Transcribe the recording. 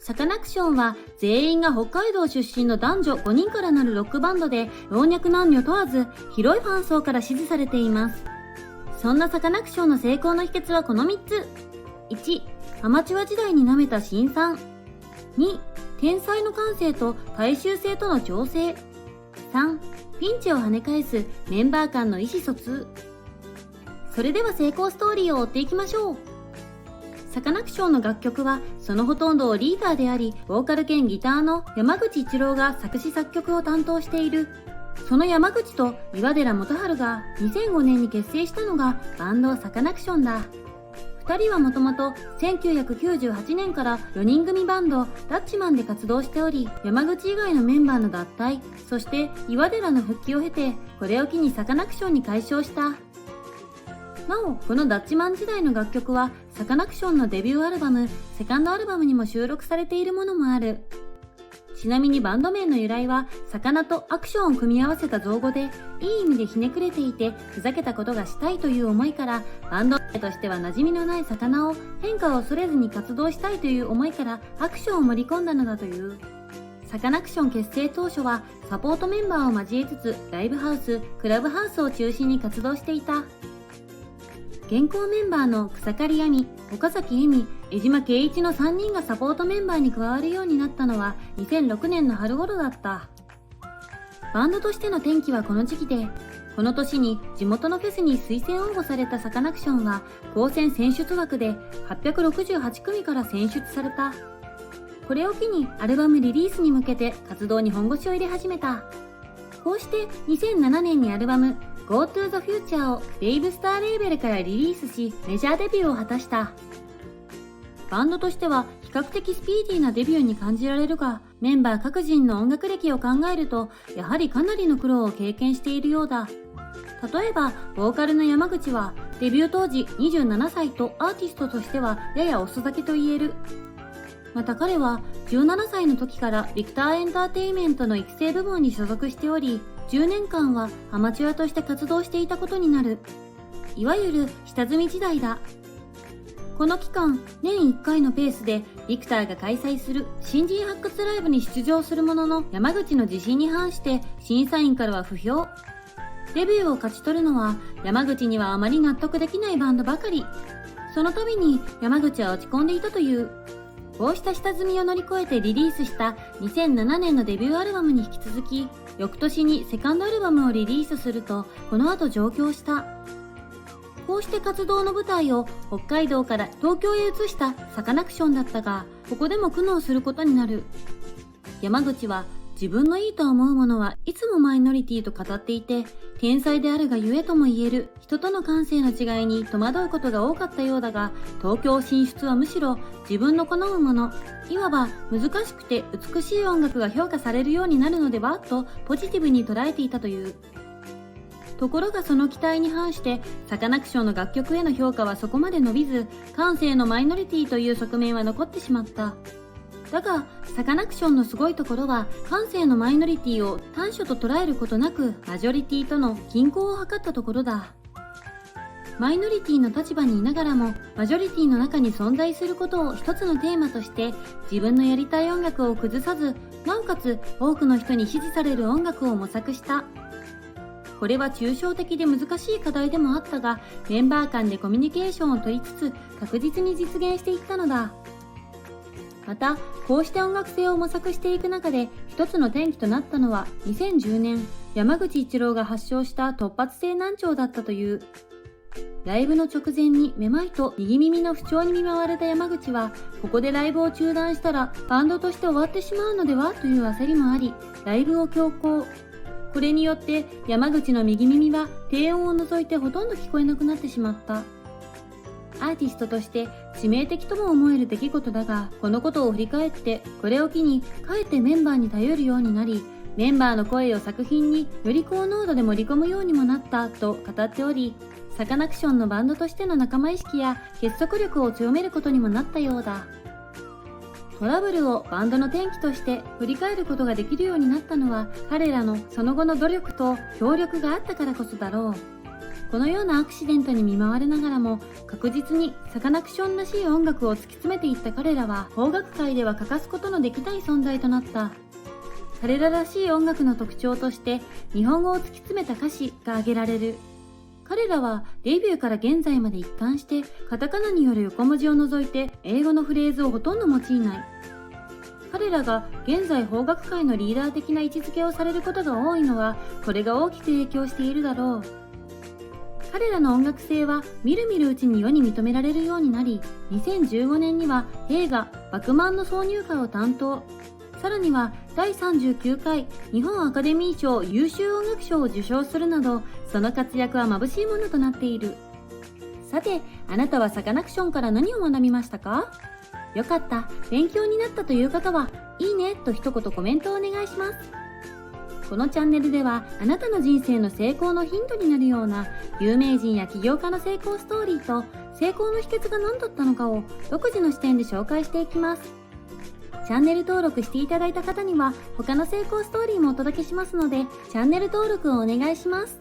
サカナクションは全員が北海道出身の男女5人からなるロックバンドで、老若男女問わず広いファン層から支持されています。そんなサカナクションの成功の秘訣はこの3つ。1、アマチュア時代に舐めた辛酸。2、天才の感性と大衆性との調整。3、ピンチを跳ね返すメンバー間の意思疎通。それでは成功ストーリーを追っていきましょう。サカナクションの楽曲はそのほとんどをリーダーであり、ボーカル兼ギターの山口一郎が作詞作曲を担当している。その山口と岩寺元春が2005年に結成したのがバンドサカナクションだ。2人はもともと1998年から4人組バンドダッチマンで活動しており、山口以外のメンバーの脱退、そして岩寺の復帰を経て、これを機にサカナクションに改称した。なお、このダッチマン時代の楽曲はサカナクションのデビューアルバム、セカンドアルバムにも収録されているものもある。ちなみにバンド名の由来は、魚とアクションを組み合わせた造語で、いい意味でひねくれていて、ふざけたことがしたいという思いから、バンド名としては馴染みのない魚を変化を恐れずに活動したいという思いから、アクションを盛り込んだのだという。サカナクション結成当初は、サポートメンバーを交えつつ、ライブハウス、クラブハウスを中心に活動していた。現行メンバーの草刈亜美、岡崎恵美、江島圭一の3人がサポートメンバーに加わるようになったのは2006年の春頃だった。バンドとしての転機はこの時期で、この年に地元のフェスに推薦応募されたサカナクションは高専選出枠で868組から選出された。これを機にアルバムリリースに向けて活動に本腰を入れ始めた。こうして2007年にアルバムGo to the Future をベイブスターレーベルからリリースし、メジャーデビューを果たした。バンドとしては比較的スピーディーなデビューに感じられるが、メンバー各人の音楽歴を考えると、やはりかなりの苦労を経験しているようだ。例えば、ボーカルの山口は、デビュー当時27歳とアーティストとしてはやや遅咲きと言える。また彼は17歳の時からビクターエンターテイメントの育成部門に所属しており、10年間はアマチュアとして活動していたことになる。いわゆる下積み時代だ。この期間、年1回のペースでビクターが開催する新人発掘ライブに出場するものの、山口の自信に反して審査員からは不評。デビューを勝ち取るのは山口にはあまり納得できないバンドばかり。その度に山口は落ち込んでいたという。こうした下積みを乗り越えてリリースした2007年のデビューアルバムに引き続き、翌年にセカンドアルバムをリリースすると、この後上京した。こうして活動の舞台を北海道から東京へ移したサカナクションだったが、ここでも苦悩することになる。山口は自分のいいと思うものはいつもマイノリティと語っていて、天才であるがゆえとも言える人との感性の違いに戸惑うことが多かったようだが、東京進出はむしろ自分の好むもの、いわば難しくて美しい音楽が評価されるようになるのではとポジティブに捉えていたという。ところがその期待に反してサカナクションの楽曲への評価はそこまで伸びず、感性のマイノリティという側面は残ってしまった。だがサカナクションのすごいところは、感性のマイノリティを短所と捉えることなくマジョリティとの均衡を図ったところだ。マイノリティの立場にいながらもマジョリティの中に存在することを一つのテーマとして、自分のやりたい音楽を崩さず、なおかつ多くの人に支持される音楽を模索した。これは抽象的で難しい課題でもあったが、メンバー間でコミュニケーションを取りつつ確実に実現していったのだ。また、こうして音楽性を模索していく中で一つの転機となったのは2010年、山口一郎が発症した突発性難聴だったという。ライブの直前にめまいと右耳の不調に見舞われた山口は、ここでライブを中断したらバンドとして終わってしまうのではという焦りもあり、ライブを強行。これによって山口の右耳は低音を除いてほとんど聞こえなくなってしまった。アーティストとして致命的とも思える出来事だが、このことを振り返ってこれを機にかえってメンバーに頼るようになり、メンバーの声を作品により高濃度で盛り込むようにもなったと語っており、サカナクションのバンドとしての仲間意識や結束力を強めることにもなったようだ。トラブルをバンドの転機として振り返ることができるようになったのは、彼らのその後の努力と協力があったからこそだろう。このようなアクシデントに見舞われながらも確実にサカナクションらしい音楽を突き詰めていった彼らは邦楽界では欠かすことのできない存在となった。彼ららしい音楽の特徴として日本語を突き詰めた歌詞が挙げられる。彼らはデビューから現在まで一貫してカタカナによる横文字を除いて英語のフレーズをほとんど用いない。彼らが現在邦楽界のリーダー的な位置づけをされることが多いのはこれが大きく影響しているだろう。彼らの音楽性はみるみるうちに世に認められるようになり、2015年には映画バクマンの挿入歌を担当。さらには第39回日本アカデミー賞優秀音楽賞を受賞するなど、その活躍は眩しいものとなっている。さて、あなたはサカナクションから何を学びましたか？よかった、勉強になったという方は、いいねと一言コメントをお願いします。このチャンネルでは、あなたの人生の成功のヒントになるような有名人や起業家の成功ストーリーと成功の秘訣が何だったのかを独自の視点で紹介していきます。チャンネル登録していただいた方には他の成功ストーリーもお届けしますので、チャンネル登録をお願いします。